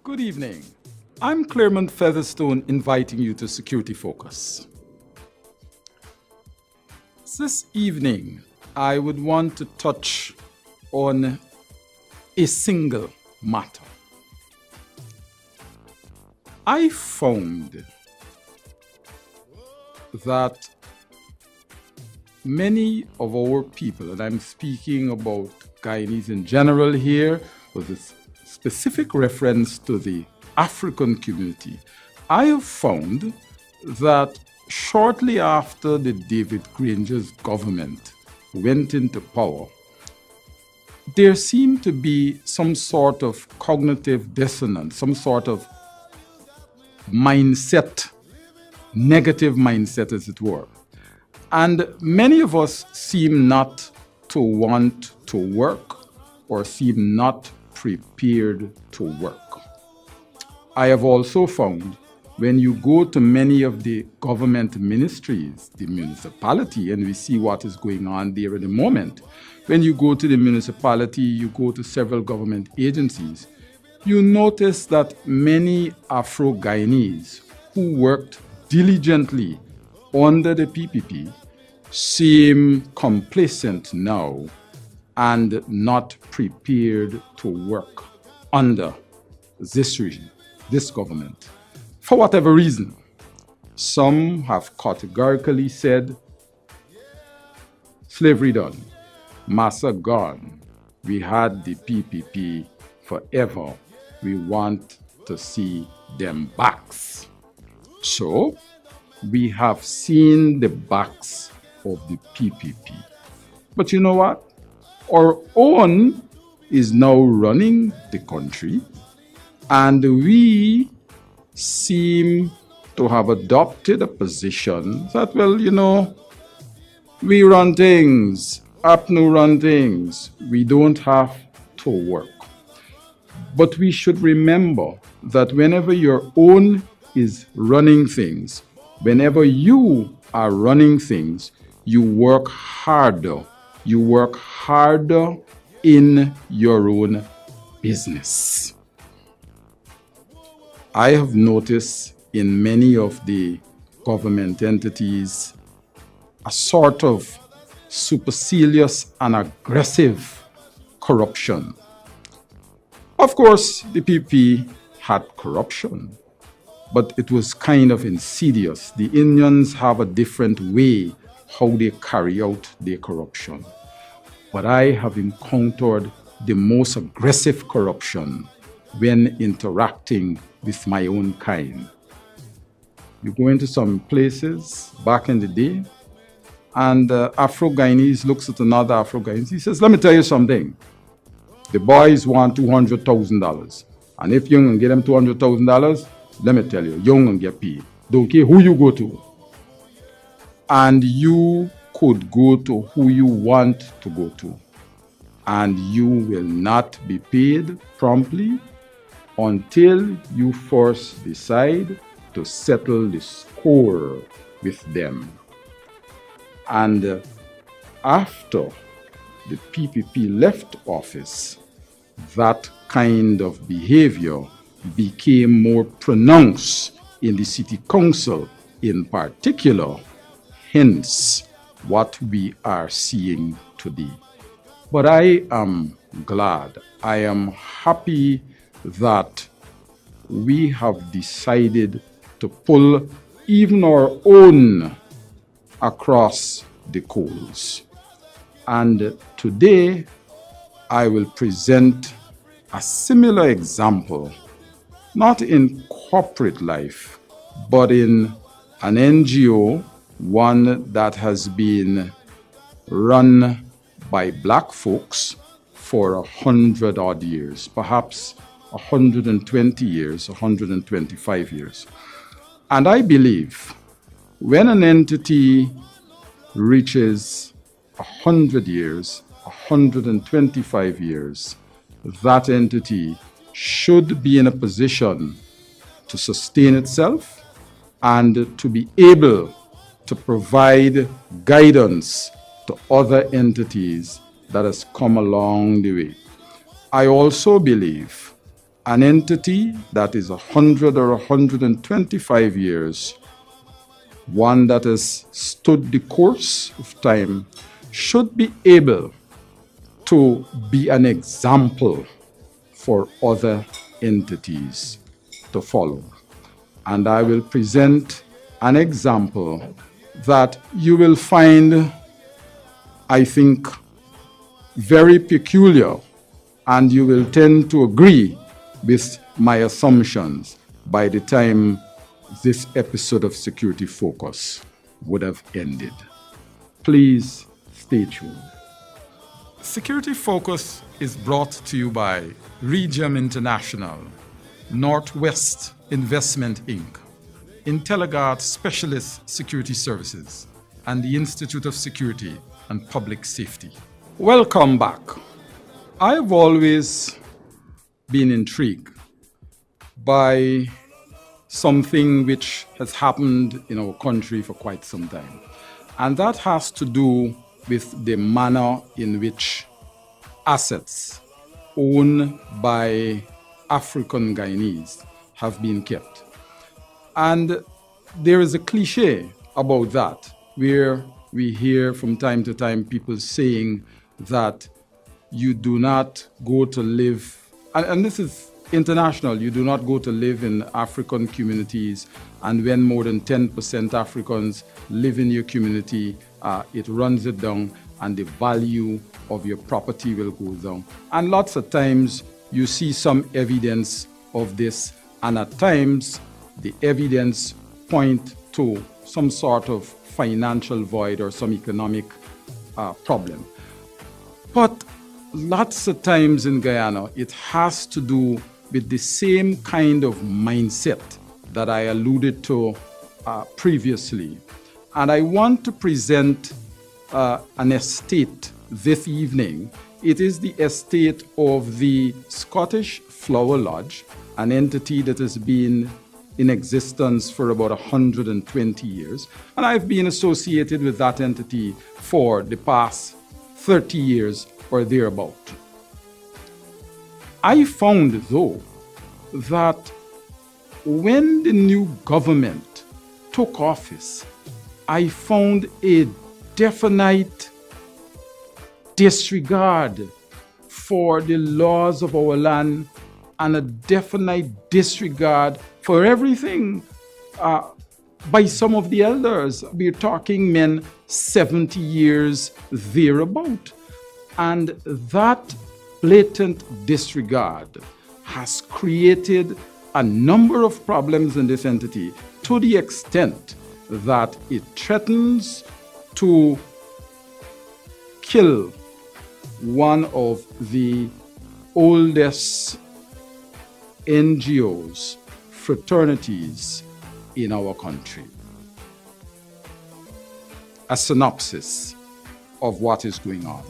Good evening. I'm Claremont Featherstone inviting you to Security Focus. This evening, I would want to touch on a single matter. I found that many of our people, and I'm speaking about Guyanese in general here, with a specific reference to the African community, I have found that shortly after the David Granger's government went into power, there seemed to be some sort of cognitive dissonance, some sort of mindset, negative mindset as it were. And many of us seem not to want to work or seem not prepared to work. I have also found when you go to many of the government ministries, the municipality, and we see what is going on there at the moment, when you go to the municipality, you go to several government agencies, you notice that many Afro-Guyanese who worked diligently under the PPP seem complacent now and not prepared to work under this regime, this government. For whatever reason, some have categorically said, slavery done, massa gone, we had the PPP forever, we want to see them backs. So, we have seen the backs of the PPP. But you know what? Our own is now running the country, and we seem to have adopted a position that, well, you know, we run things, APNU run things, we don't have to work. But we should remember that whenever your own is running things, whenever you are running things, you work harder. You work harder in your own business. I have noticed in many of the government entities a sort of supercilious and aggressive corruption. Of course, the PP had corruption, but it was kind of insidious. The Indians have a different way how they carry out their corruption. But I have encountered the most aggressive corruption when interacting with my own kind. You go into some places back in the day, and Afro-Guyanese looks at another Afro-Guyanese. He says, let me tell you something. The boys want $200,000. And if you're going to get them $200,000, let me tell you, you're going to get paid. Don't care who you go to. And you could go to who you want to go to. And you will not be paid promptly until you first decide to settle the score with them. And after the PPP left office, that kind of behavior became more pronounced in the city council in particular, hence what we are seeing today. But I am glad, I am happy that we have decided to pull even our own across the coals. And today I will present a similar example, not in corporate life, but in an NGO, one that has been run by black folks for 100 odd years, perhaps 120 years, 125 years. And I believe when an entity reaches 100 years, 125 years, that entity should be in a position to sustain itself and to be able to provide guidance to other entities that has come along the way. I also believe an entity that is 100 or 125 years, one that has stood the course of time, should be able to be an example for other entities to follow. And I will present an example that you will find, I think, very peculiar, and you will tend to agree with my assumptions by the time this episode of Security Focus would have ended. Please stay tuned. Security Focus is brought to you by Regium International, Northwest Investment Inc., IntelliGuard Specialist Security Services, and the Institute of Security and Public Safety. Welcome back. I've always been intrigued by something which has happened in our country for quite some time. And that has to do with the manner in which assets owned by African Guyanese have been kept. And there is a cliche about that, where we hear from time to time people saying that you do not go to live, and this is international, you do not go to live in African communities, and when more than 10% Africans live in your community, it runs it down and the value of your property will go down. And lots of times you see some evidence of this, and at times the evidence point to some sort of financial void or some economic problem. But lots of times in Guyana, it has to do with the same kind of mindset that I alluded to previously. And I want to present an estate this evening. It is the estate of the Scottish Flower Lodge, an entity that has been in existence for about 120 years. And I've been associated with that entity for the past 30 years or thereabout. I found, though, that when the new government took office, I found a definite disregard for the laws of our land and a definite disregard for everything by some of the elders. We're talking men 70 years thereabout. And that blatant disregard has created a number of problems in this entity, to the extent that it threatens to kill one of the oldest NGOs, fraternities in our country. A synopsis of what is going on.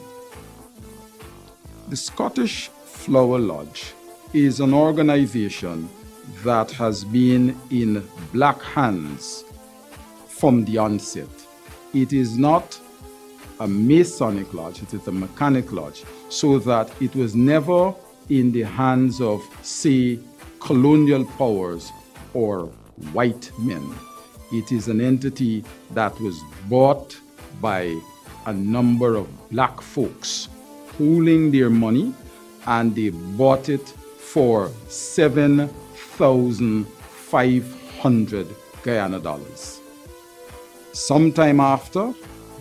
The Scottish Flower Lodge is an organization that has been in black hands from the onset. It is not a Masonic lodge, it is a mechanic lodge, so that it was never in the hands of, say, colonial powers or white men. It is an entity that was bought by a number of black folks pooling their money, and they bought it for 7,500 Guyana dollars. Sometime after,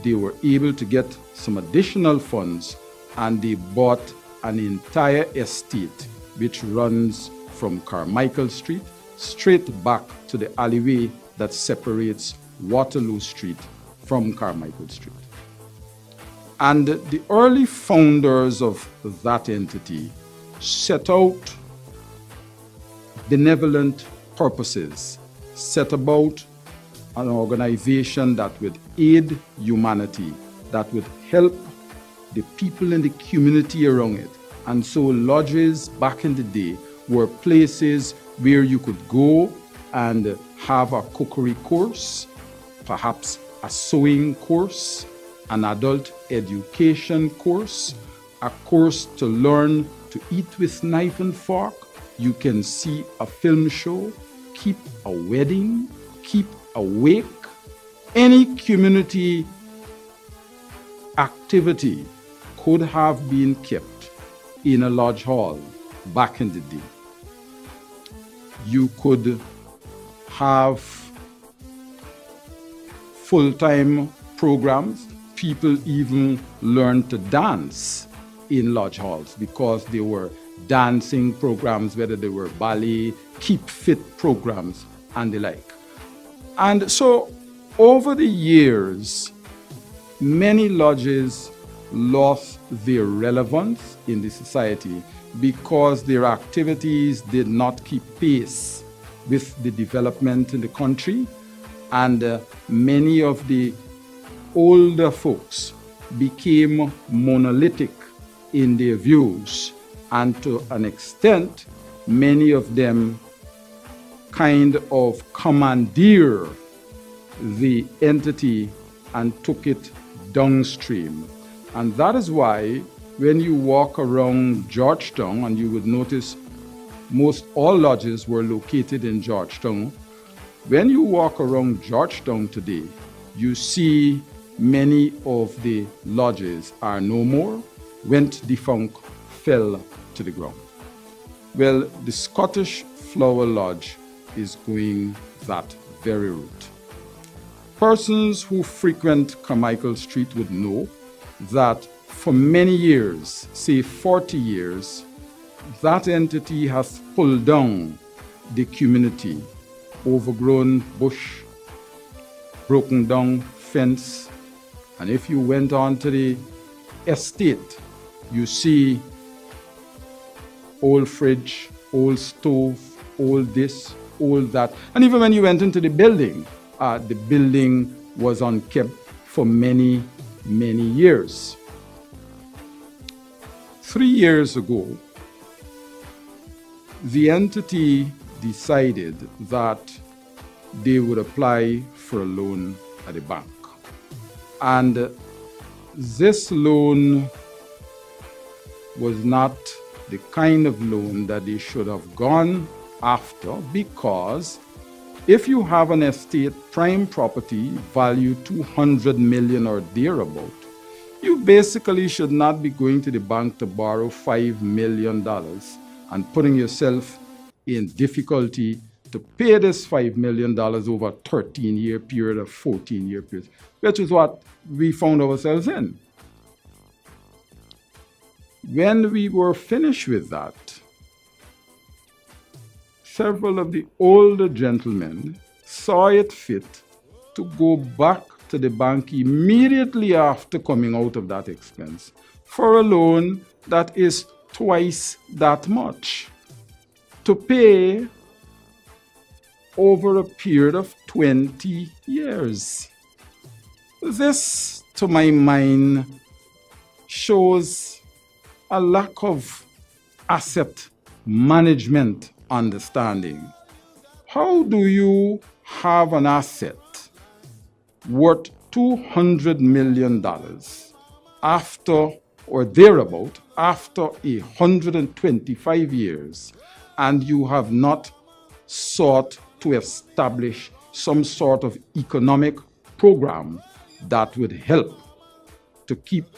they were able to get some additional funds, and they bought an entire estate which runs from Carmichael Street straight back to the alleyway that separates Waterloo Street from Carmichael Street. And the early founders of that entity set out benevolent purposes, set about an organization that would aid humanity, that would help the people in the community around it. And so lodges back in the day were places where you could go and have a cookery course, perhaps a sewing course, an adult education course, a course to learn to eat with knife and fork, You can see a film show, keep a wedding, keep a wake, any community activity could have been kept in a lodge hall back in the day. You could have full-time programs. People even learned to dance in lodge halls because there were dancing programs, whether they were ballet, keep fit programs, and the like. And so over the years, many lodges lost their relevance in the society because their activities did not keep pace with the development in the country, and many of the older folks became monolithic in their views, and to an extent, many of them kind of commandeered the entity and took it downstream. And that is why when you walk around Georgetown, and you would notice most all lodges were located in Georgetown. When you walk around Georgetown today, you see many of the lodges are no more, went defunct, fell to the ground. Well, the Scottish Flower Lodge is going that very route. Persons who frequent Carmichael Street would know that for many years, say 40 years, that entity has pulled down the community, overgrown bush, broken down fence. And if you went on to the estate, you see old fridge, old stove, old this, old that. And even when you went into the building was unkept for many, many years. 3 years ago, the entity decided that they would apply for a loan at the bank. And this loan was not the kind of loan that they should have gone after, because if you have an estate prime property valued 200 million or thereabout, you basically should not be going to the bank to borrow $5 million and putting yourself in difficulty to pay this $5 million over a 13-year period or 14-year period, which is what we found ourselves in. When we were finished with that, several of the older gentlemen saw it fit to go back to the bank immediately after coming out of that expense for a loan that is twice that much, to pay over a period of 20 years. This, to my mind, shows a lack of asset management understanding. How do you have an asset worth $200 million after or thereabout after 125 years, and you have not sought to establish some sort of economic program that would help to keep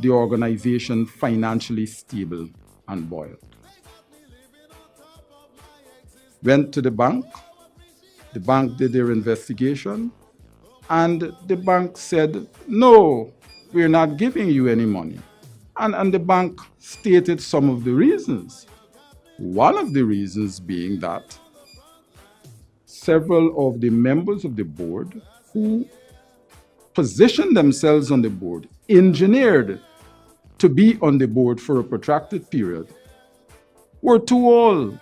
the organization financially stable and buoyant? Went to the bank did their investigation, and the bank said, no, we're not giving you any money. And the bank stated some of the reasons. One of the reasons being that several of the members of the board who positioned themselves on the board, engineered to be on the board for a protracted period, were too old.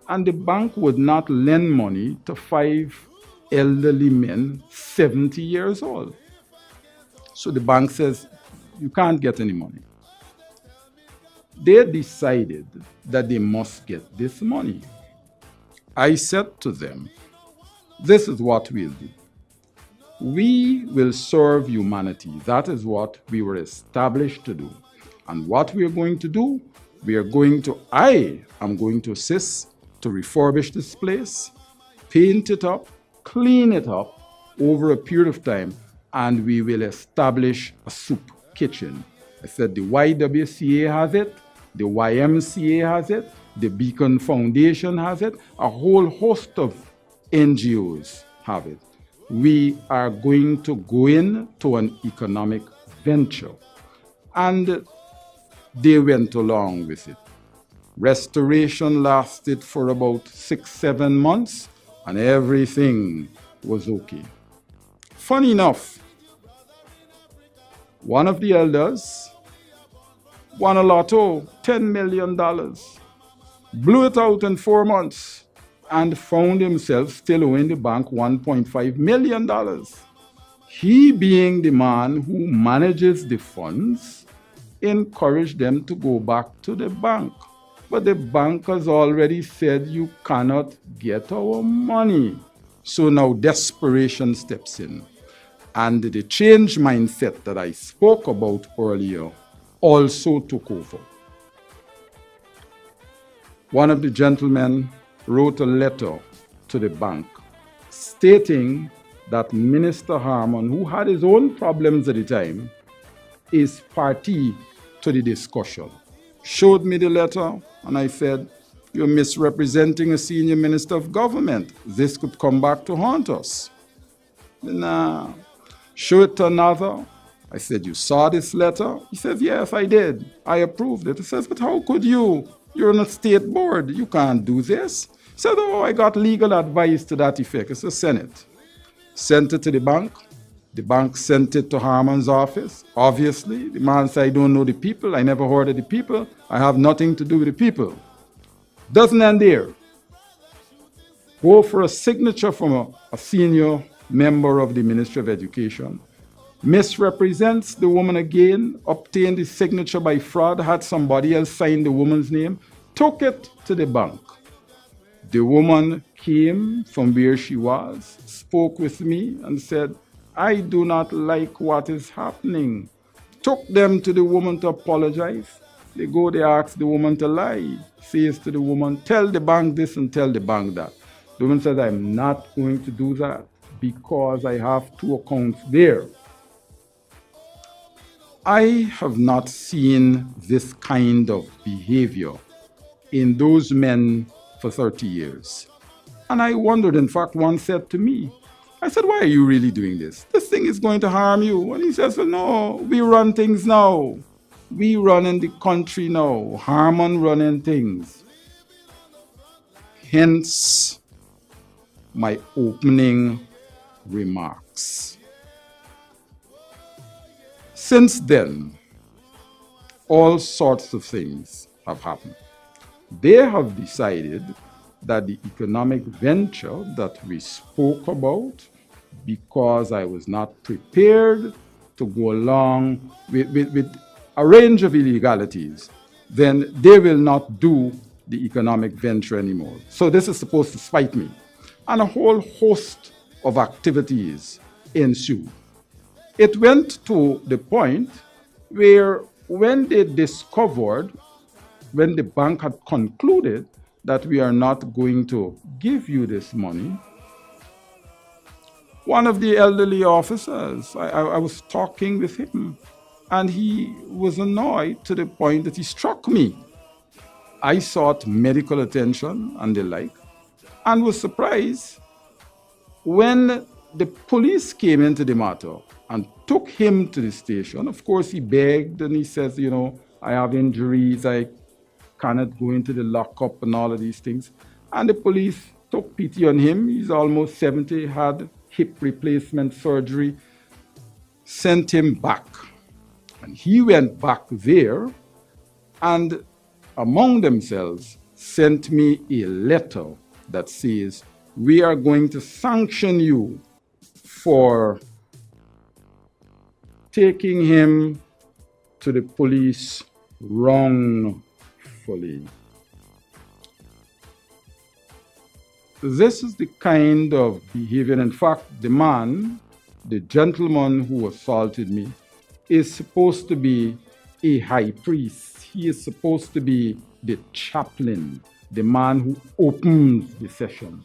And the bank would not lend money to 5 elderly men 70 years old. So the bank says, you can't get any money. They decided that they must get this money. I said to them, this is what we'll do. We will serve humanity. That is what we were established to do. And what we are going to do, I am going to assist to refurbish this place, paint it up, clean it up over a period of time, and we will establish a soup kitchen. I said the YWCA has it, the YMCA has it, the Beacon Foundation has it, a whole host of NGOs have it. We are going to go into an economic venture. And they went along with it. Restoration lasted for about 6-7 months, and everything was okay. Funny enough, one of the elders won a lotto, $10 million, blew it out in 4 months, and found himself still owing the bank $1.5 million. He, being the man who manages the funds, encouraged them to go back to the bank. But the bank has already said you cannot get our money. So now desperation steps in. And the change mindset that I spoke about earlier also took over. One of the gentlemen wrote a letter to the bank stating that Minister Harmon, who had his own problems at the time, is party to the discussion. Showed me the letter, and I said, "You're misrepresenting a senior minister of government. This could come back to haunt us." Nah. Show it to another. I said, "You saw this letter?" He says, "Yes, I did. I approved it." He says, "But how could you? You're on a state board. You can't do this." He said, "Oh, I got legal advice to that effect." I said, "Send it." Sent it to the bank. The bank sent it to Harmon's office. Obviously, the man said, "I don't know the people. I never heard of the people. I have nothing to do with the people." Doesn't end there. Go for a signature from a senior member of the Ministry of Education. Misrepresents the woman again, obtained the signature by fraud, had somebody else sign the woman's name, took it to the bank. The woman came from where she was, spoke with me and said, "I do not like what is happening." Took them to the woman to apologize. They go, they ask the woman to lie. Says to the woman, "Tell the bank this and tell the bank that." The woman says, "I'm not going to do that because I have 2 accounts there." I have not seen this kind of behavior in those men for 30 years. And I wondered, in fact, one said to me, I said, "Why are you really doing this? This thing is going to harm you." And he says, "Well, no, we run things now. We run in the country now. Harmon running things." Hence, my opening remarks. Since then, all sorts of things have happened. They have decided that the economic venture that we spoke about, because I was not prepared to go along with a range of illegalities, then they will not do the economic venture anymore. So this is supposed to spite me. And a whole host of activities ensued. It went to the point where when they discovered, when the bank had concluded that we are not going to give you this money, one of the elderly officers, I was talking with him, and he was annoyed to the point that he struck me. I sought medical attention and the like, and was surprised when the police came into the matter and took him to the station. Of course, he begged and he says, "I have injuries, I cannot go into the lockup and all of these things." And the police took pity on him. He's almost 70, had hip replacement surgery, sent him back. And he went back there and among themselves sent me a letter that says, "We are going to sanction you for taking him to the police wrongfully." This is the kind of behavior. In fact, the gentleman who assaulted me, is supposed to be a high priest. He is supposed to be the chaplain, the man who opens the session.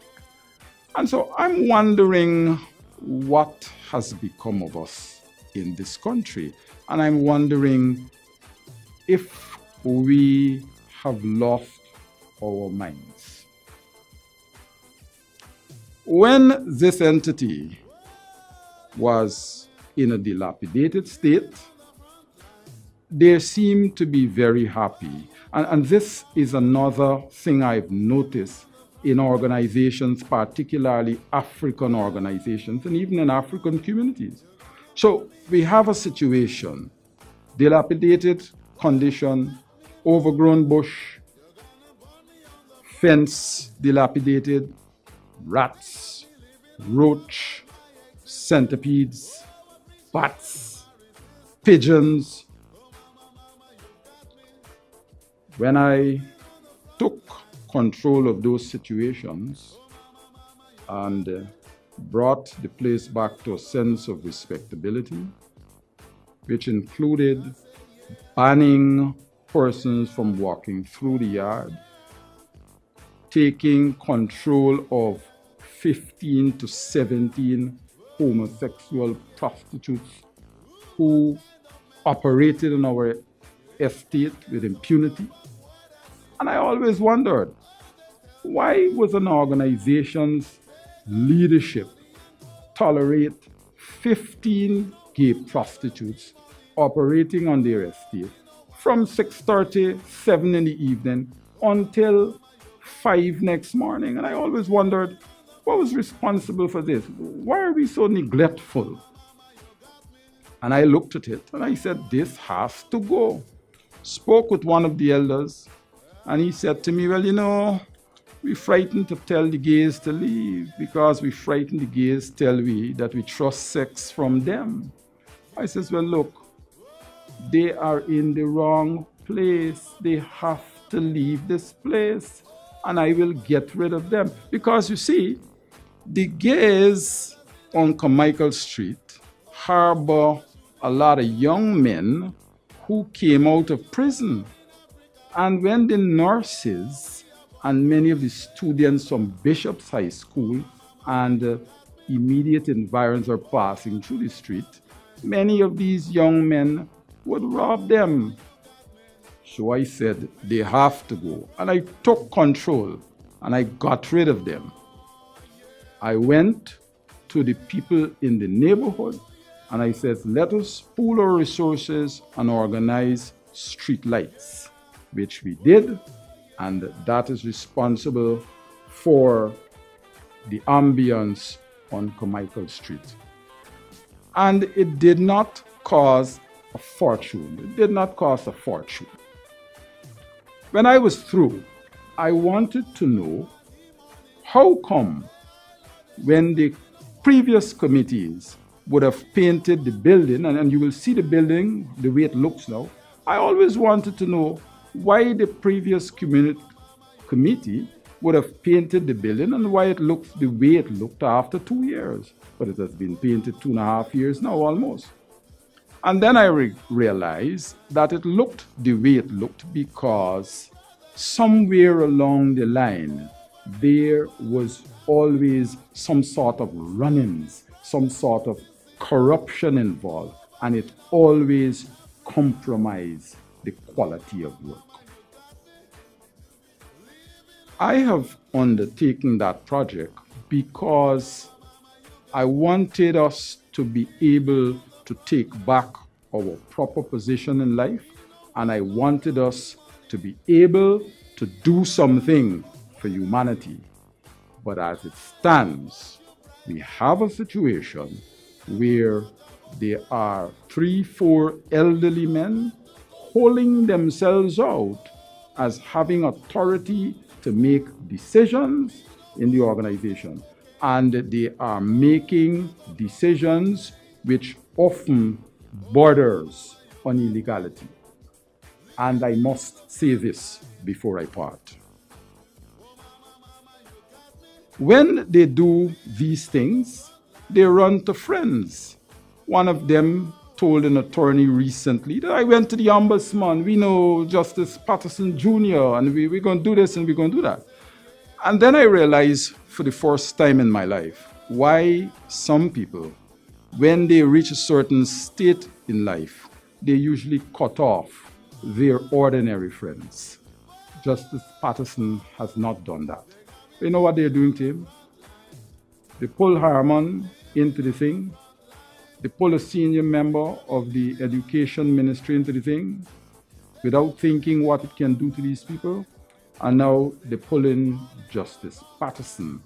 And so I'm wondering what has become of us in this country. And I'm wondering if we have lost our minds. When this entity was in a dilapidated state, they seem to be very happy. And this is another thing I've noticed in organizations, particularly African organizations, and even in African communities. So we have a situation, dilapidated condition, overgrown bush, fence dilapidated, rats, roach, centipedes, bats, pigeons. When I took control of those situations and brought the place back to a sense of respectability, which included banning persons from walking through the yard, taking control of 15 to 17 homosexual prostitutes who operated in our estate with impunity. And I always wondered, why was an organization's leadership tolerate 15 gay prostitutes operating on their estate from 6:30, 7 in the evening until 5 next morning? And I always wondered, what was responsible for this? Why are we so neglectful? And I looked at it and I said, this has to go. Spoke with one of the elders and he said to me, well, you know, we're frightened to tell the gays to leave because we frighten the gays, tell we that we trust sex from them. I says, well, look, they are in the wrong place. They have to leave this place and I will get rid of them. Because you see, the gays on Carmichael Street harbor a lot of young men who came out of prison. And when the nurses and many of the students from Bishop's High School and immediate environs are passing through the street, many of these young men would rob them. So I said, they have to go. And I took control and I got rid of them. I went to the people in the neighborhood and I said, let us pool our resources and organize street lights, which we did. And that is responsible for the ambience on Carmichael Street. And it did not cost a fortune. It did not cost a fortune. When I was through, I wanted to know how come when the previous committees would have painted the building, and you will see the building the way it looks now. I always wanted to know why the previous committee would have painted the building and why it looks the way it looked after 2 years. But it has been painted 2.5 years now almost. And then I realized that it looked the way it looked because somewhere along the line, there was always some sort of run-ins, some sort of corruption involved, and it always compromised the quality of work. I have undertaken that project because I wanted us to be able to take back our proper position in life, and I wanted us to be able to do something for humanity. But as it stands, we have a situation where there are 3-4 elderly men holding themselves out as having authority to make decisions in the organization. And they are making decisions which often borders on illegality. And I must say this before I part. When they do these things, they run to friends. One of them told an attorney recently that I went to the ombudsman. We know Justice Patterson Jr., and we're going to do this and we're going to do that. And then I realized for the first time in my life why some people, when they reach a certain state in life, they usually cut off their ordinary friends. Justice Patterson has not done that. You know what they're doing to him? They pull Harmon into the thing. They pull a senior member of the education ministry into the thing without thinking what it can do to these people. And now they pull in Justice Patterson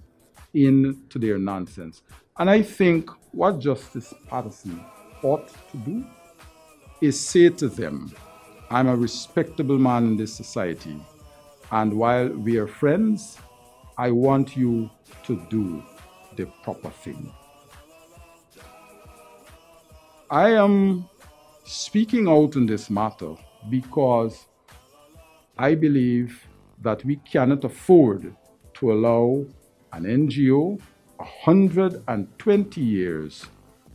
into their nonsense. And I think what Justice Patterson ought to do is say to them, I'm a respectable man in this society, and while we are friends, I want you to do the proper thing. I am speaking out in this matter because I believe that we cannot afford to allow an NGO 120 years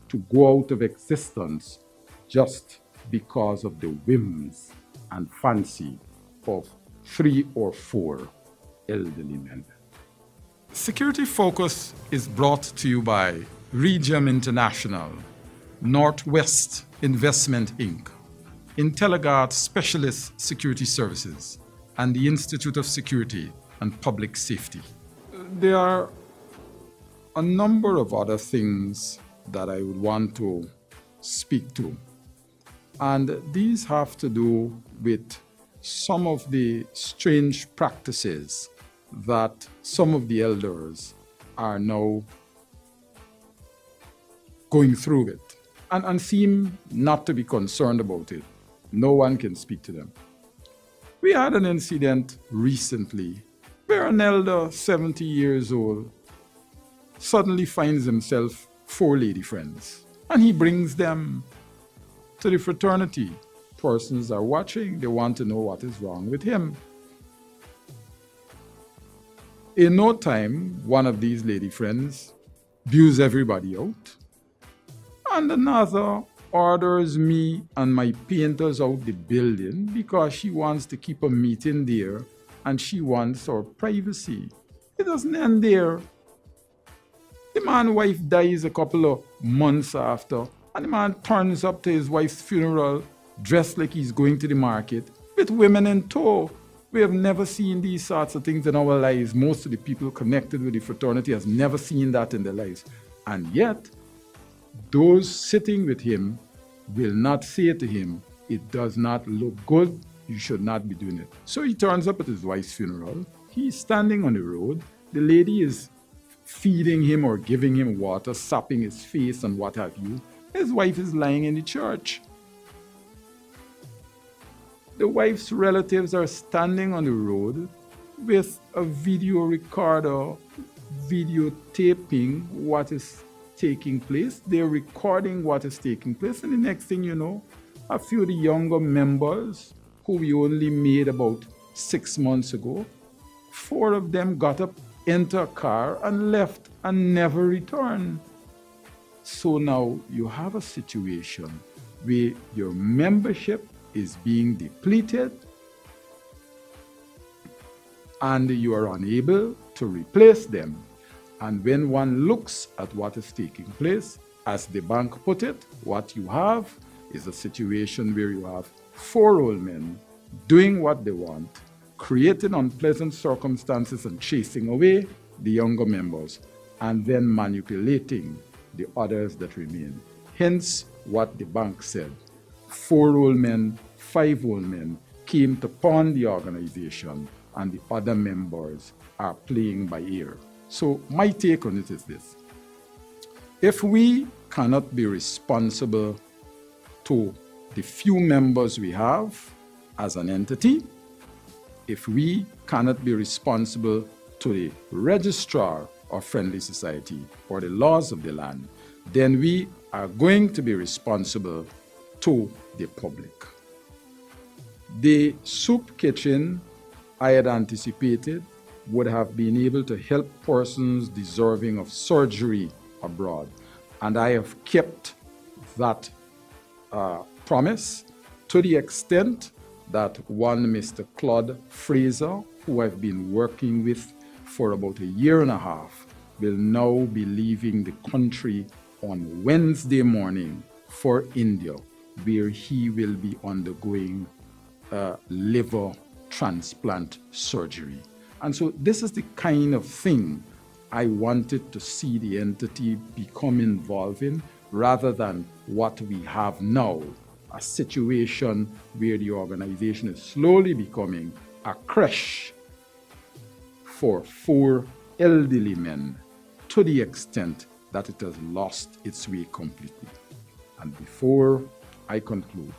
to go out of existence just because of the whims and fancy of 3 or 4 elderly men. Security Focus is brought to you by Regium International, Northwest Investment Inc., Intelligard Specialist Security Services, and the Institute of Security and Public Safety. There are a number of other things that I would want to speak to, and these have to do with some of the strange practices that some of the elders are now going through with and seem not to be concerned about it. No one can speak to them. We had an incident recently where an elder, 70 years old, suddenly finds himself 4 lady friends, and he brings them to the fraternity. Persons are watching, they want to know what is wrong with him. In no time, one of these lady friends views everybody out, and another orders me and my painters out the building because she wants to keep a meeting there and she wants our privacy. It doesn't end there. The man's wife dies a couple of months after, and the man turns up to his wife's funeral dressed like he's going to the market with women in tow. We have never seen these sorts of things in our lives. Most of the people connected with the fraternity has never seen that in their lives. And yet, those sitting with him will not say to him, it does not look good, you should not be doing it. So he turns up at his wife's funeral. He's standing on the road. The lady is feeding him or giving him water, sopping his face and what have you. His wife is lying in the church. The wife's relatives are standing on the road with a video recorder videotaping what is taking place. They're recording what is taking place, and the next thing you know, a few of the younger members who we only made about 6 months ago, 4 of them got up, entered a car and left and never returned. So now you have a situation where your membership is being depleted and you are unable to replace them. And when one looks at what is taking place, as the bank put it, what you have is a situation where you have 4 old men doing what they want, creating unpleasant circumstances and chasing away the younger members, and then manipulating the others that remain. Hence what the bank said. 4 old men, 5 old men came to pawn the organization, and the other members are playing by ear. So my take on it is this. If we cannot be responsible to the few members we have as an entity, if we cannot be responsible to the registrar of Friendly Society or the laws of the land, then we are going to be responsible to the public. The soup kitchen, I had anticipated, would have been able to help persons deserving of surgery abroad. And I have kept that promise, to the extent that one Mr. Claude Fraser, who I've been working with for about a year and a half, will now be leaving the country on Wednesday morning for India, where he will be undergoing liver transplant surgery. And so this is the kind of thing I wanted to see the entity become involved in, rather than what we have now, a situation where the organization is slowly becoming a creche for 4 elderly men, to the extent that it has lost its way completely. And before I conclude,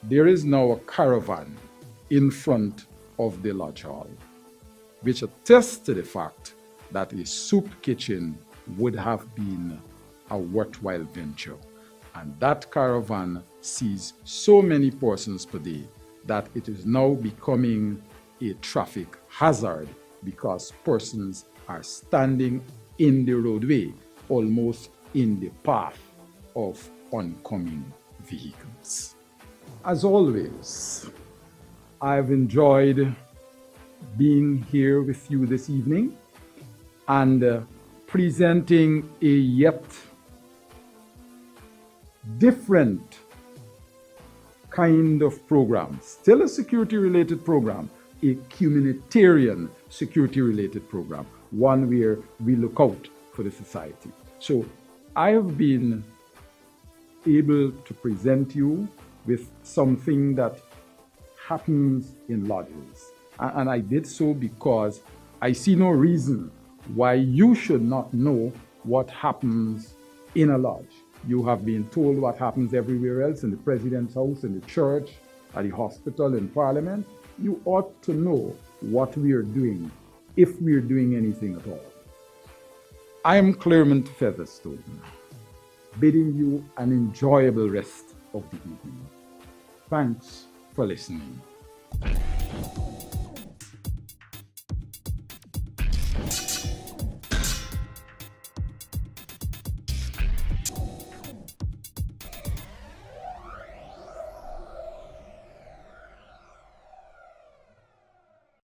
there is now a caravan in front of the lodge hall, which attests to the fact that a soup kitchen would have been a worthwhile venture. And that caravan sees so many persons per day that it is now becoming a traffic hazard, because persons are standing in the roadway, almost in the path of oncoming vehicles. As always, I've enjoyed being here with you this evening and presenting a yet different kind of program, still a security-related program, a communitarian security-related program, one where we look out for the society. So I have been able to present you with something that happens in lodges. And I did so because I see no reason why you should not know what happens in a lodge. You have been told what happens everywhere else, in the president's house, in the church, at the hospital, in parliament. You ought to know what we are doing, if we are doing anything at all. I am Claremont Featherstone, bidding you an enjoyable rest of the evening. Thanks for listening.